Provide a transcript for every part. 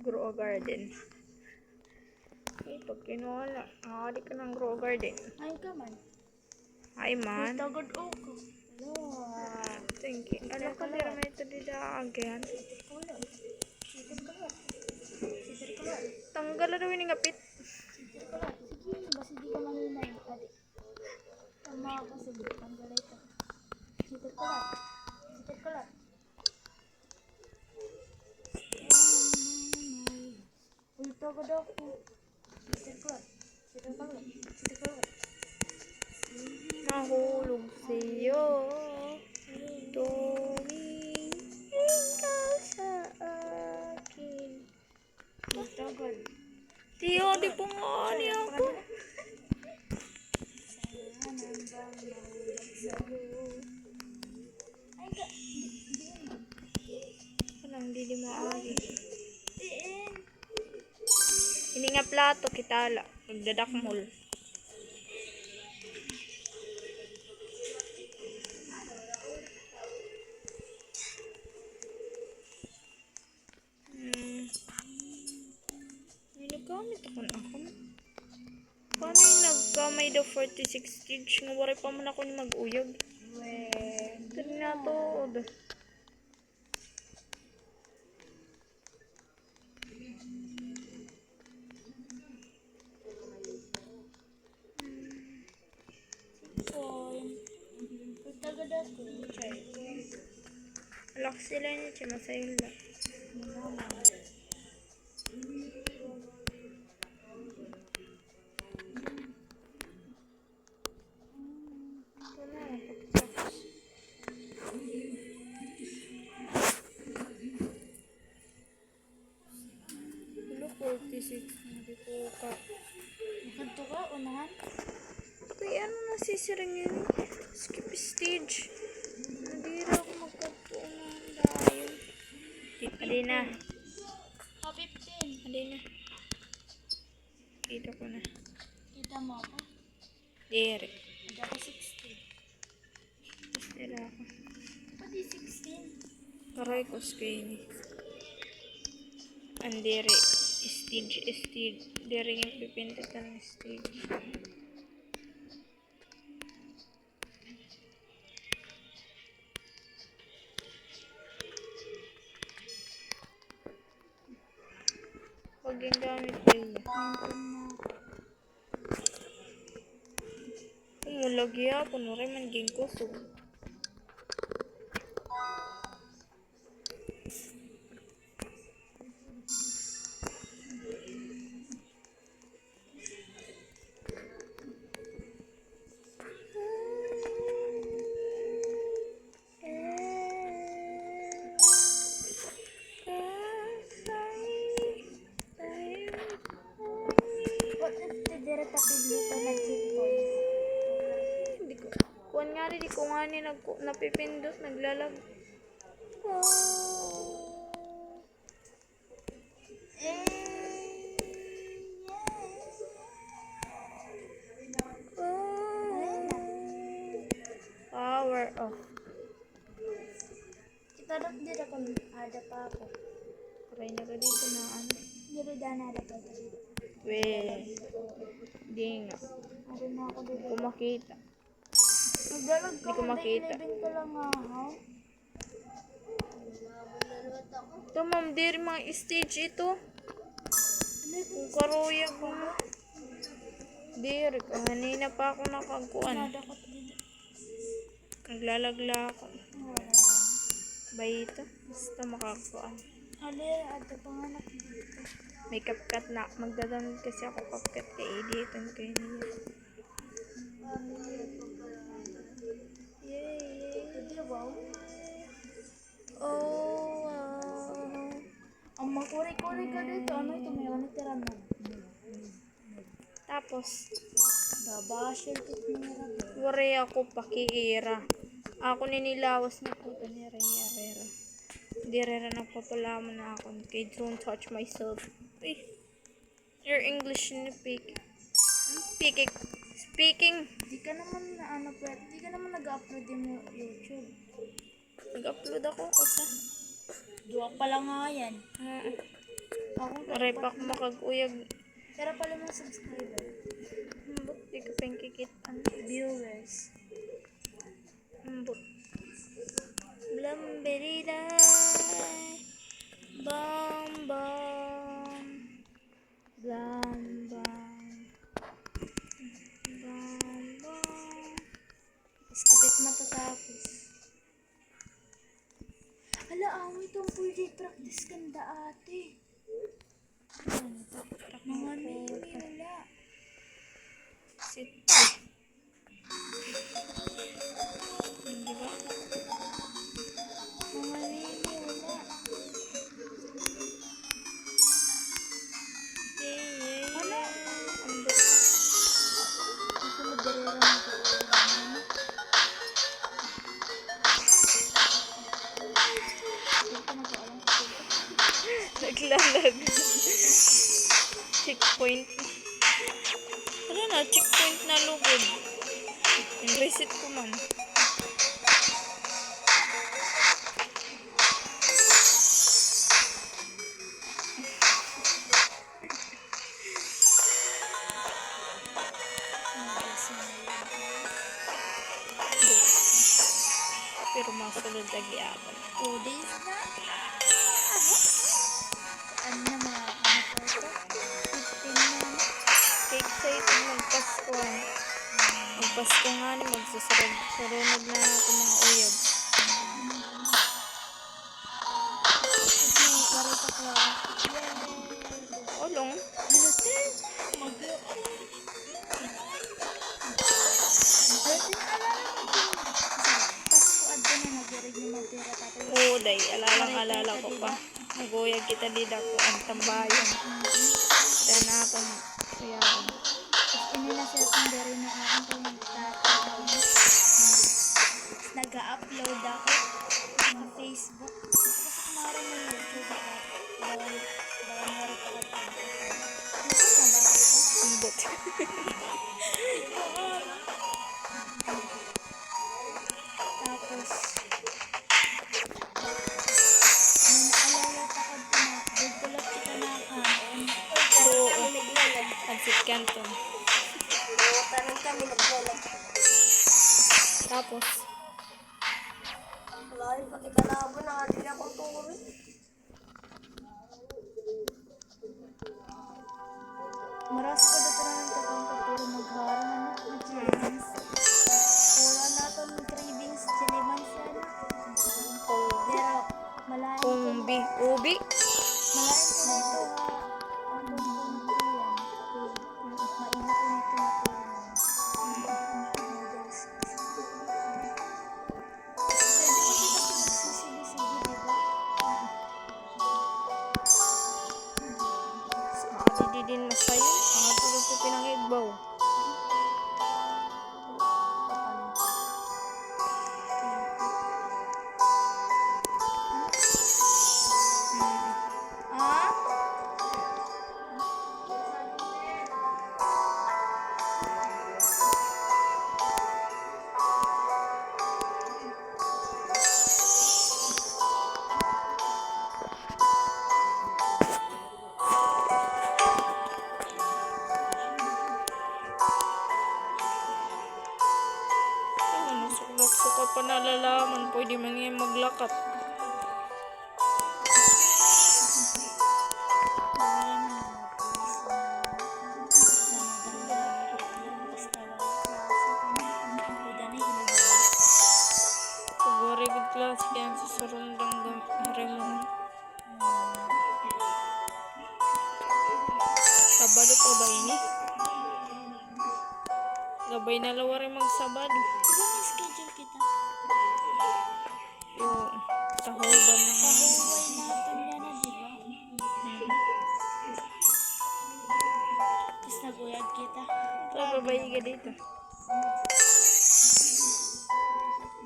Grow a garden. Ito, kinuha. Nakakali ka ng grow a garden. Ay ka man. Ay man. Tagod ako. Wow. Thank you. Ano ka dira may ito dida again? Kulo. Sitir kalat. Sitir kalat. Tanggal na rin ng apit. Sitir kalat. Sige, basta di ka malinay. Adi. Tama ako sa tanggal ito. Sitir kalat. Sitir kalat. Uy, tagod ako. Sitir kalat. Sitir kalat. Sitir kalat. Nahulog sa'yo. Tumingin ka sa akin. Uy, tagod. Tiyo, di po nga niya ako. Ay ka. Diin. Parang di maagi. Diin. Ini nga plato kitala. Magdadakmol. May nagamit ako na ako. Paano yung nagkamay daw 46 stage? Nga wari pa man ako ni mag-uyag. Ito na to. Tagod ako. Alak sila niya siya masayol na. Ito na, pagkatapos. Hello, 46. Hindi ko ka. Makanto ka, unahan? Kaya ano nasisirang yun? Skip stage. Nadira ako magkanto na dahil. Adi na. 15. Adi na. Kita ko na. Kita mo ako? Dere. Hindi ako 16. Tapos nila ako. Pati 16. Karoy ko screen. Andere. Stage. Dere yung pipindutan ng stage. Pag yung gamit ko yun. Umulagi ako. Nuray man ging kusog. What if the dire tapid dito na checkpoint? Hindi ko. Kuwan nga rin, di ko nga ni napipindot, naglalag. Power off. Kita dapat dire ako ada pa ako. Try na ka dito na ano. Dire dana ada pa dito. We. Di nga. Ada na ako Hindi dito. ko makita. Magdalag ka Hindi ko makita. 11 ka lang ha. Ito ma'am, diri mga stage ito. Kung karuya ko. Diri ko. Kanina pa ako nakagkuan. Ada ko dito. Naglalagla ako. Wala. Bayito. Basta makakuan. Ale, ada panganak dito. May CapCut na. Magdadamit kasi ako CapCut kay editan kay niya. Yay! Hindi, wow. Oh, wow. Ang makuri-kuri ka dito, ano ito, may onitiran mo. Tapos, Babasher ko nila. wari ako pakiira. Ako ninilawas na po ito ni Rhea. Di rin nagpapalaman na ako kay Don't Touch Myself. Uy, your English ni Speaking. Di ka naman na ano, di ka naman nag-upload yung YouTube. Nag-upload ako kasi. Dua pa lang nga yan. Ako Aray pa makaguyag. pero pala mga subscriber. Ambot, di ka pengkikitan. Viewers. Ambot. Blamberiday. Bam bam. Blam bam. Bam bam. Iskabit matatapos. Hala, away itong full day practice kanda ate. Mga mimi, wala. Sit. Di ba? Mga mimi, wala. Ano? Ambot. Gusto mo direra mo ito. Ito na po alam ko. Naglalag. Checkpoint. Ano na? Checkpoint na lugod. Reset ko man. Pero masulod lagi ako. 2 days na. Ano na mga ano po ito? 15 na. Kaya excited magpaskuhan. Magpasko nga ni magsusunod na ako mga uyab. Tapos may klaro pa klaro. Olong. Halate. Maglo. Halate, alala mo din. Pasko adto na nagyarig ni Matira tatay. Oo, day. Alalang-alala ko pa. Naguyag kita dida ko ang tambayan. Kaya na akong uyabon. Tapos inila siya kung dari na akong kanyang tatay. Nag-upload ako sa Facebook. Kasi kumarin ng YouTube ako. Bawal nga rin ako. Ano sa bahay ko? Ambot. Tapos, may naalala pa ko na dugulap kita na kaon. Oo. Pansit Canton. Parang kami naglalap. Tapos, Wala yung pakikalabo na hindi ako tuloy. Maras ko dito na ng tapang pagpuro magharang ano, mag-cravings. Wala na itong cravings, chilimans yan. Pero, malayo ko. umbi. Ubi. Malayo ko nito ha. Ang punto yan. Mainit ko nito na noodles. Pwede ko dito magsisigi-sigi, diba? Adi din masayo. Ang atulog ko pinangigbaw. Ah? Ano, suklok-suka pa nalalaman. Pwede man nga maglakap. Pag very good class yan sa surundang hiremon. Sabado pa ba ini? Gabay na lawa rin magsabado. Diba may schedule kita? Yung tahoban na nga. Pahuway natin yan na, diba? Tapos naguyag kita. Ito, babayi ka dito.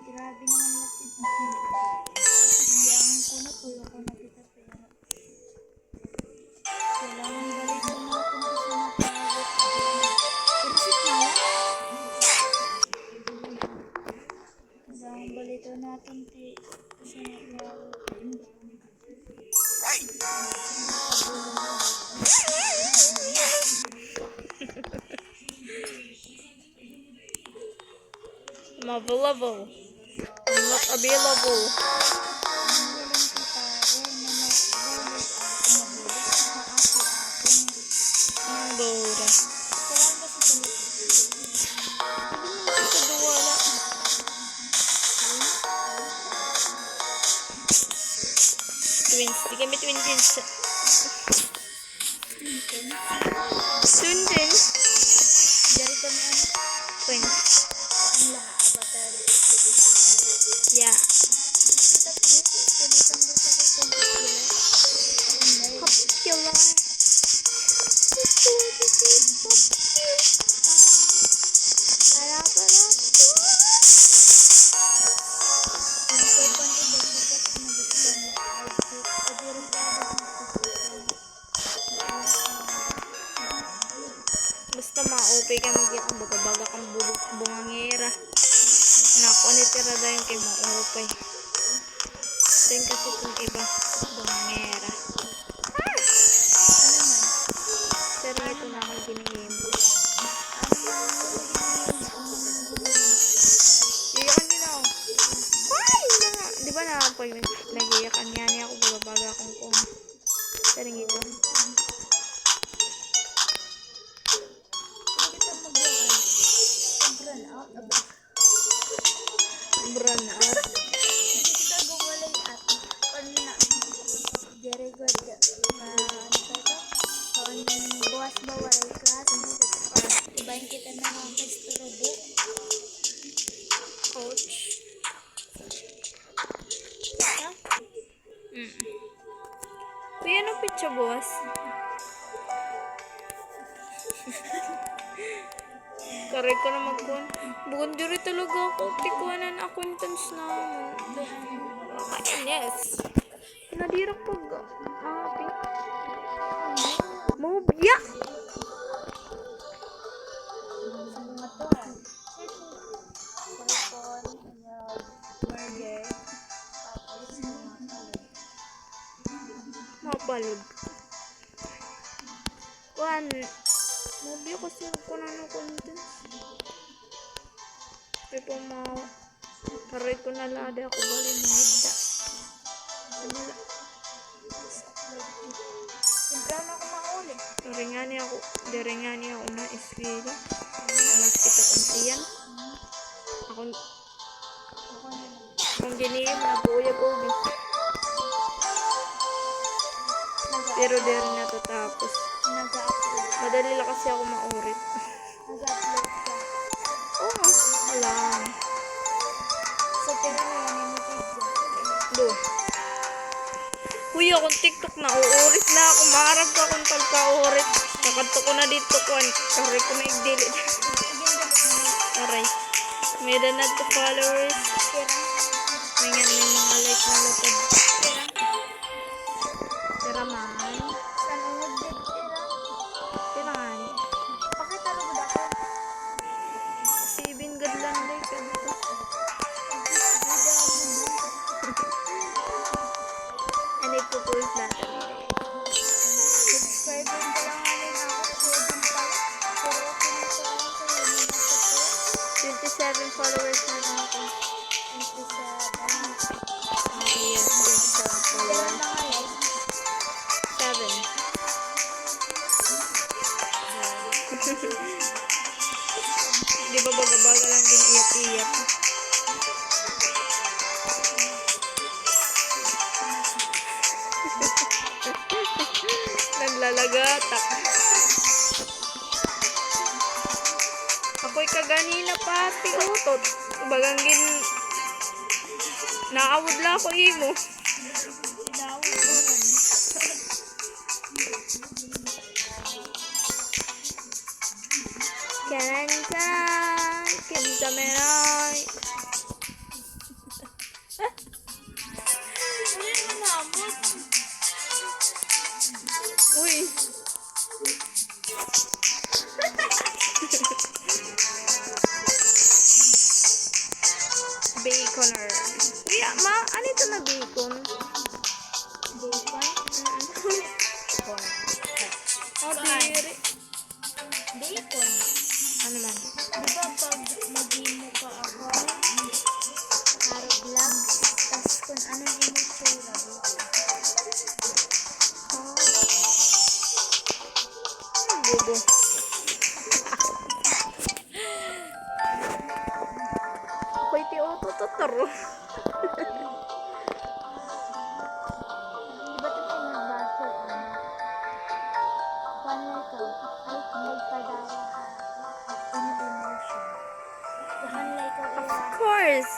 Grabe naman natin. Hindi ang kuno, tuyo ko na kita pera. Kailangan balikan natin kasi napagod. Pero si Tia, kailangan balikan natin kasi napagod. I'm available. I'm not available. Ang bura. Ito duwala. Twins. Di kami twins. Soon din. Twins. Yeah. Popular. Basta ma-OP ka mag-get ang baga-baga kang bungangera. Naku, nitira daw yung kay ma-OP. Then kasi itong iba, bungangera. Pero ito na akong ginigame. Iyakan din ako. Ay! Di ba na pag nag-iyakan yan niya ako, baga-baga akong kung. Pero ito. Brand out. Kita gumulay at very good. Buwas bawalay class. Ibahin kita na mga kasturobo. Coach. Uy, anong pizza, boss? Karay ko na magkuhan. Bukan diri talaga ako. Tikuhanan acquaintance na. Yes. Nadirap pag api. Mobya! Sa mga to. Cellphone, burger, tapos Mapalod. One. Mobya kasi ako na ng content. Kaya po karay ko na lada ako bali mahida. Wala. Siyempre na ako mauli. Daringani ako na eskwela. Mas kita kantiyan. Akong giniyim na buya-bubi. Pero deri na to tapos. Nag-upload. Madali lang kasi ako maurit. Nag-upload ka. Oo, wala. So, pero na yan yung video. Do. Huy, akong TikTok na uurit na ako. Maharap ka kung pagka-urit. Kakanto ko na dito kuhan. Karay ko na i-delete. Karay. May danad to followers. May nga may mga like na lutod. Tira man. Saan ang nag-date sila? Tira man. Pakita rin ba ako? Si Ibin Gadlan day ka dito. I need to post natin. Subscriber ko lang alin ako. 7 pa. Pero okay na ito ako. Kaya may nasa 27 followers na lang ako. 27. Okay, yes. 27 Pero followers. mga like. 7. Di ba baga-baga lang din iyak-iyak? Naglalagatak. Ako'y kaganina pati utot. Bagang naawod lang ako imo. Kanan-kan, kinsameray. Hindi mo naabot. Uy. Baconer. Kuya, ano ito na bacon? Bacon? Oh, diri. Bacon. Ano man? Di ba pag mag-imo ka ako, Bobo. Ako'y ti otototoro. Di ba ito po magbasa? Paano ito? Ay, magpadara ka. Any emotion. Kanila ikaw Of ira. course.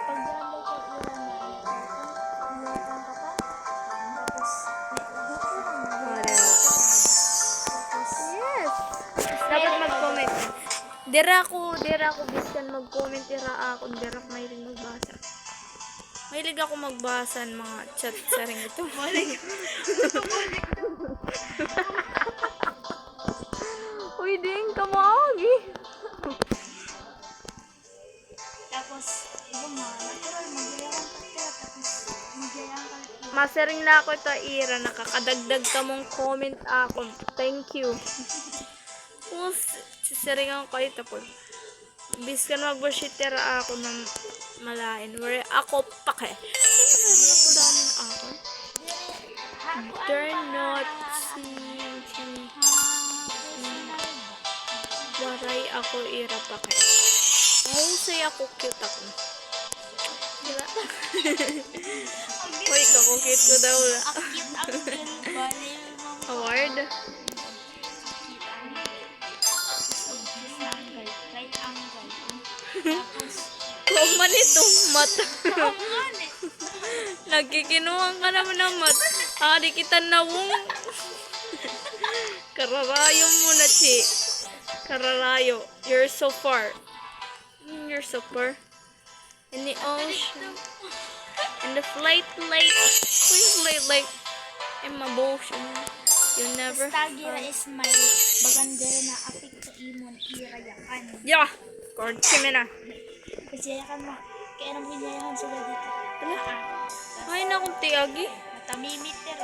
Pag ganda ikaw ira na iyakan ka pa. Tapos, gusto lang na. Whatever. Tapos, Yes. Dapat mag-comment. Dira ko biskan mag-comment ira ako. Dira ko mahilig magbasa. Mahilig ako magbasa ng mga chat sa ring ito. Uy, ding kamagi. tapos, iba mga natural, mag-iyakan ka kaya. Tapos, mag-iyakan ka. Masering na ako ito, Ira. Nakakadagdag ka mong comment ako. Thank you. Kung siseringan ko ito po. Biskan mag-bullshitera ako ng malain. Where ako pake. Ako daming ako. They're not seeing. Waray ako, Ira pake. Mahusay ako, cute ako. Diba? Uy, kakukit ko daw. Cute ang bali mo. Award? Right angle. Tapos, Kuman ito, mata. kaungan eh. Nagkikinuhan ka naman ng mat. Hari kita nawong. Kararayo muna, Chi. Kararayo. You're so far. You're so far. In the ocean. In the flight light. Uy, flight light. In my motion. You never. Tagira is my bagandera na apik sa imon irayakan. Yeah. Kortsi mo na. Kasi yakan mo. Kaya nang binyayahan sila dito. Ay, nakong tiagi. Matamimiter.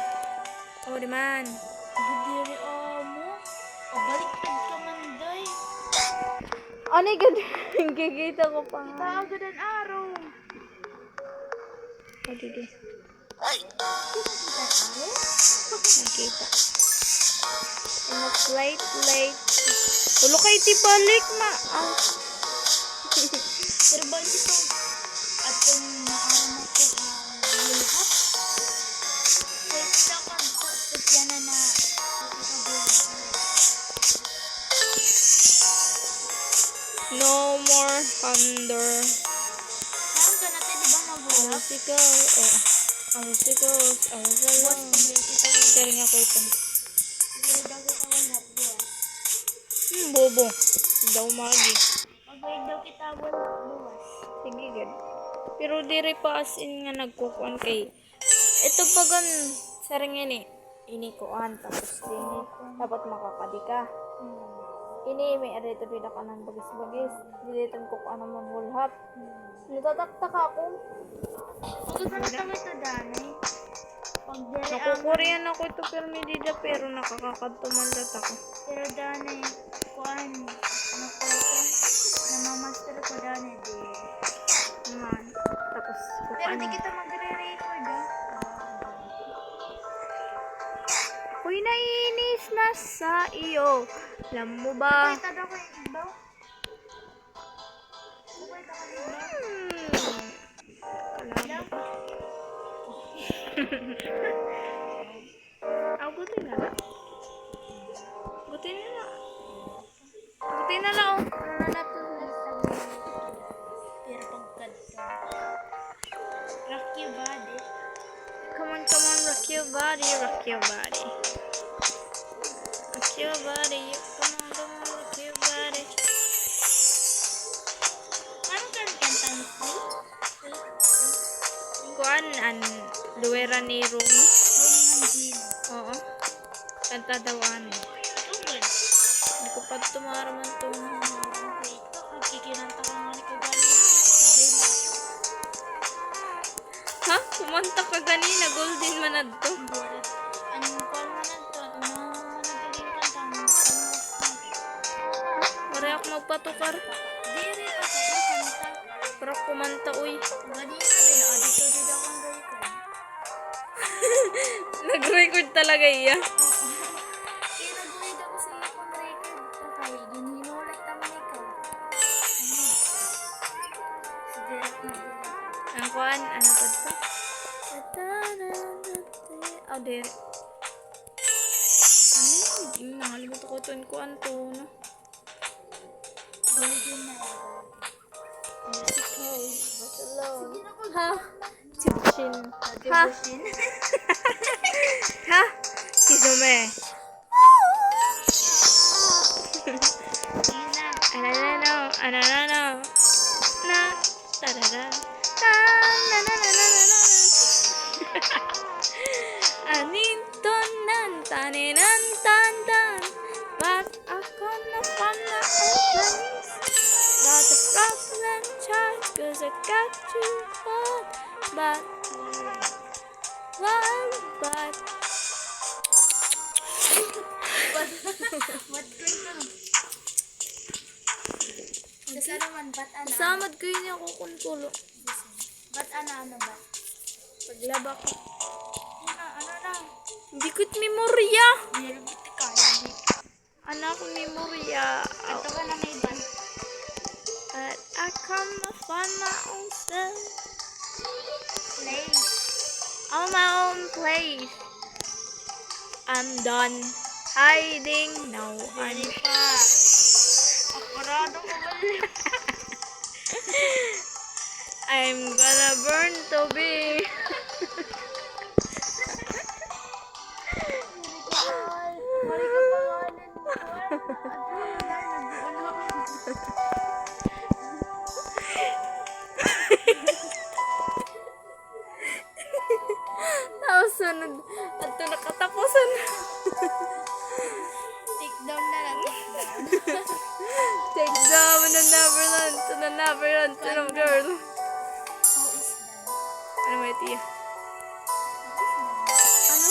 Oh, di man. Gudiri mo. O baliktad ka man day. Ano yung gigita ko pa nga. Taagad ang araw. Oh, didi. Araw? Nakita. In a flight light. Ulo kay ti balik ma. Ah. Pero balik ito. At kung naaraw mo ko lulhat. Kaya kita ka at yan na No more thunder. Saan ka natin di ba magulat? Arsicaws. Oh. Arsicaws. Arsicaws. Sharing ako ito. Siguro daw kita walhat buwas. Bobo. Daw magi. Pag-wait daw kita walhat buwas. Sige, good. Pero diri pa as in nga nagkukuan kay. Ito bagan sarang ini. Inikuan tapos dini. Dapat makakadi ka. Ini may arito pida ka ng bagis-bagis. Dilitan ko kung ano man wulhap. Natataktak ako. Pag naman ito danay. Pag dere ang Nakukurian ako ito pero hindi da pero nakakakatumandat ako. pero danay kuan nakuha namamaster ko danay di. Naman. Tapos Pero di kukuan. kita magre-record Ako'y naiinis na sa iyo. Alam mo ba? Wait, tada ko yung ibaw. Wait, ako yung ibaw. Kalabo pa. Gutin na lang. Gutin na lang. Gutin na lang. Ano na to? Pero pagkadto. Rock your body. Come on, rock your body, rock your body. Rock your body, come on, rock your body. Ano kan kanta nito? Kuan, luwera ni Rumi. Yung Jean. Oo. Kanta daw ano. Tungod. Hindi ko pa tumaraman to. Wait, kikinanta ka nga ni Kagani. Sabay na. Ha? Kumanta ka ganina, golden manad to. Anong kuan mo na to? Anong nagaling kanta mo? Wala ako magpatukar. Diri pa sa kanta. Pero kumanta, uy. Ganina din. Dito din akong record. Nag-record talaga iya. Kaya nag-wait ako sa iyo kung dere. Ano? Nakalimutan ko ito ko anto, no? Golden na Mexico, Barcelona. Sige na ko. Ha? Tibushin. Ha? Tibushin. Ha? Kizume. Sige na. Ananano, ananano. Na, tarara. Na, na, na, na, na, na, na. Aninton nan, taninan, tan, tan. But ako na pala ang panis. Not a problem, child, cause I got you hot. But, but, What kwento? Kasi naman, ba't ano? samad kayo niya ako kunkulo. Ba't ano ba? Paglaba ko. Ano na? Hindi ko't memorya. Nilabit ka. Hindi. Anak ko memorya. Ito ka na may ban. At I come find my own self. Play. On my own place. I'm done hiding now. Hindi pa. Akurado ko ba? I'm gonna burn to be. Mali ka pangalan ko. Tapos sunod. At ito nakatapusan. Take down na lang. Take down to the Neverland. To the Neverland. To the girl. How is that? Ano may tiya? Ano?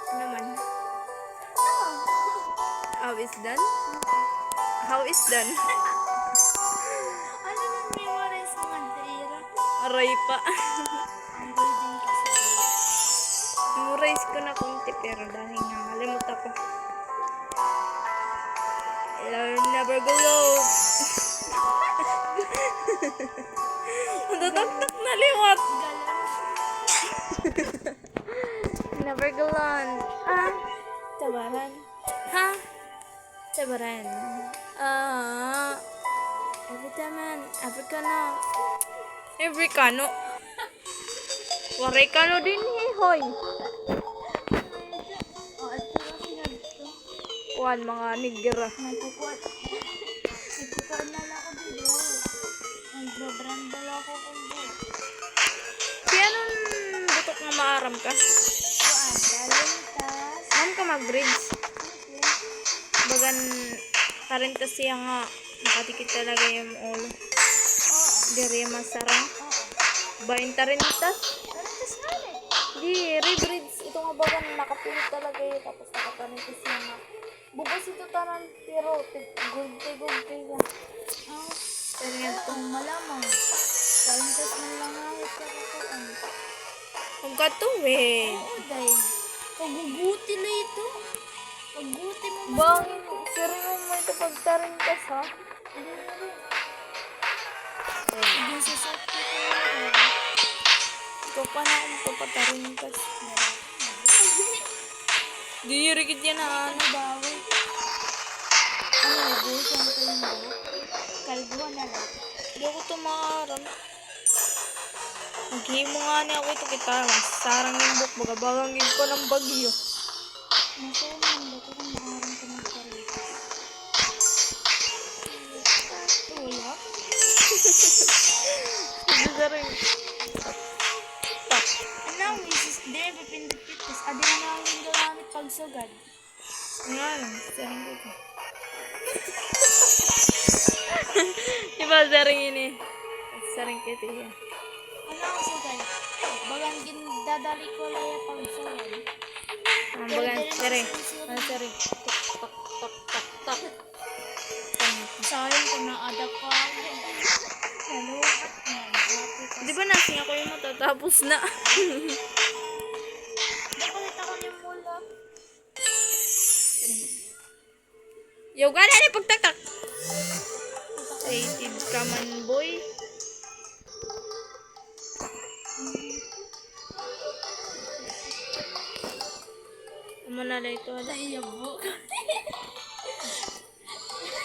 Ano man? How is done? How is done? Ano nang memorize mo nga, Daira? Aray pa. Ang golden kasi. Memorize ko na konti pero dahil nga nalimutan ko. I'll never go low. Natataktak na liwat. Never go on. Ah, tabaran. Ha? Tabaran. Everytaman. Africano. Africano. Warekano din hoy. Oh, at saka sinadto. Kuan mga nigra. Nagkukuat. Nagkukuat na lang ako dito. Nagbabranda lang ako kung buo. Kaya nung butok nga maaram ka? Kuan, dalintas. Ma'am ka mag-bridge. Bagan tarintas siya nga makatikit talaga yung ulo. Oo. Diri masarang. Oo. Bain tarintas. Dalintas nga rin. Di, rebridge. Ito nga bagan nakapulit talaga yun. Tapos nakatarintas siya nga. Bubos ito tanan pero gulti lang. Oh. Pero nga ito. Ang malamang. Dalintas man lang nga ito kukuan. Kung katuwid. Oo, dahil. Paguguti na ito. Paguti mo man. Bangin, seryo mo ito pagtarintas ha? Hindi na rin. Hindi sa sakit ko. Ikaw pa na akong papatarintas. Di, rikit yan na ano. Bawi. Ano, busan ko yung buhok. Kalbuhan na lang. Hindi ako tumaaran. Maghimo nga niya ako ito kita. Sarang yung book. Bagabagang ko ng bagyo. Masaya naman ba ito kung maaaring ka magparito? Wala. Hindi ka rin. Ano, Mrs. Dave, pipindit-pitis. Adi na lang yung gamit pagsugad. Nga lang. Sarang dito. Diba saring ini? Saring kita yan. Ano ang sugad? Bagang ginadali ko lang yung pagsugad. Ang bagan, saring. Ang saring. Tok, tok, tok, tok, tok. Sayang kung na-adapt ka ako. Naluwakat nga. Happy ka. Di ba nasing ako yung matatapos na? Napalit ako ng mula. Yo, gana ni pagtaktak. Excited ka man, boy. Umanalay ito. Naiyabu.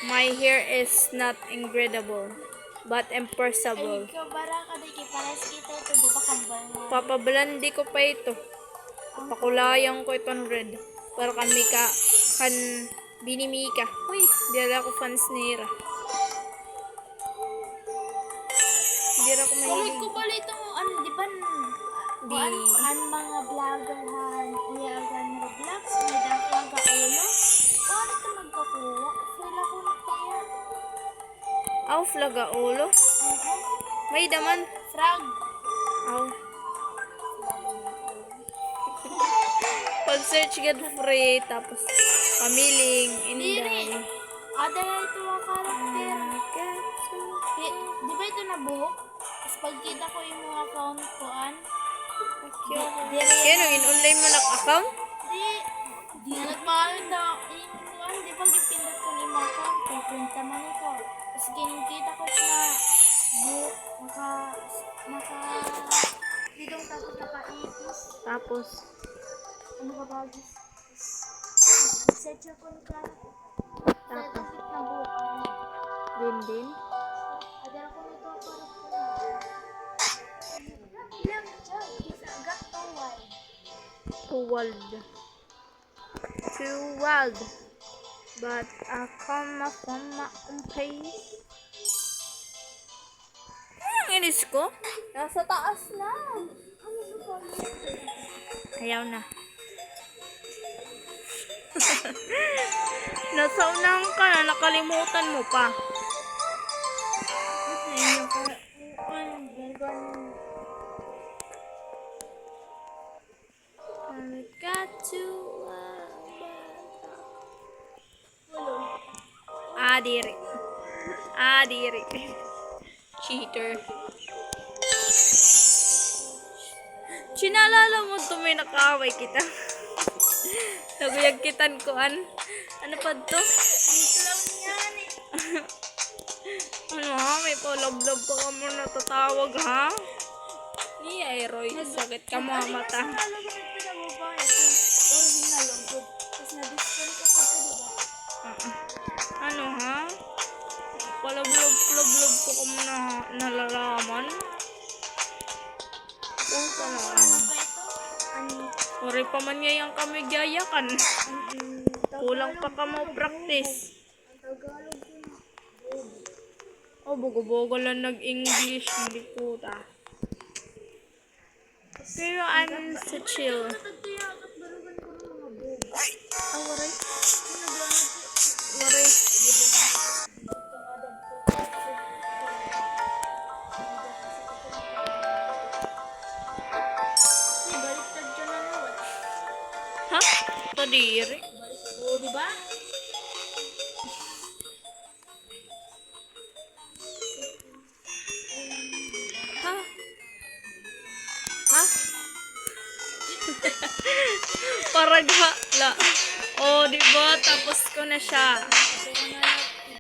My hair is not incredible, but imperceptible. Ay, kabara ka di kipares kita ito. Di ba kambal na? Papablandi ko pa ito. Pakulayang ko itong red. Para kan binimika. Uy, di ako fans nira. Hindi ako Kulit mahilig. ko pala ito. Ano, di ba? Di. An mga vlogger han. Uyagan Roblox. May dakang ka ulo. Paano ito magkakuha? Feel ako na kaya. Aw, flaga ulo. May daman. Frog. Aw. Pag-search gad free, tapos pamiling, inday. Ada na ito ang karakter. Di ba ito nabuhok? Tapos pagkita ko yung mga account ko, Kaya nung in-online mo account? di na nagmahal na. Di ba gipindot ko ni mga account ko, punta man ito. Tapos kita ko na buhok, didong tapos naka-itis. Tapos, Ano ka bagis? Search ako ni Clara. Tapos na buhok. din. Ada ako nito para ilang dyan. Isa agad tawad. Too wild. But I come from my own pace. Ang inis ko. Nasa taas na. Ayaw na. Nasa unahan ka na, nakalimutan mo pa. I got to diri. Cheater. Sinalala mo ito, may nakaaway kita. Naguyag-kitan ko ano pa to? Ano ha? May pa-love-love pa ka mo natatawag ha? Ni Roy, sakit ka mga mata. Ano ha? Pa-love-love ko ka mo na nalalaman? Kung ka na. Uri pa man ngayang kami gayakan. Kulang pa ka mo practice. Oh, bugo-bugo lang nag-English. Hindi puta. Pero I'm so chill. Waray. Ha? Tadiri. Oo, di ba? Ha? Ha? Paragha la. Oh, di ba? Tapos ko na siya.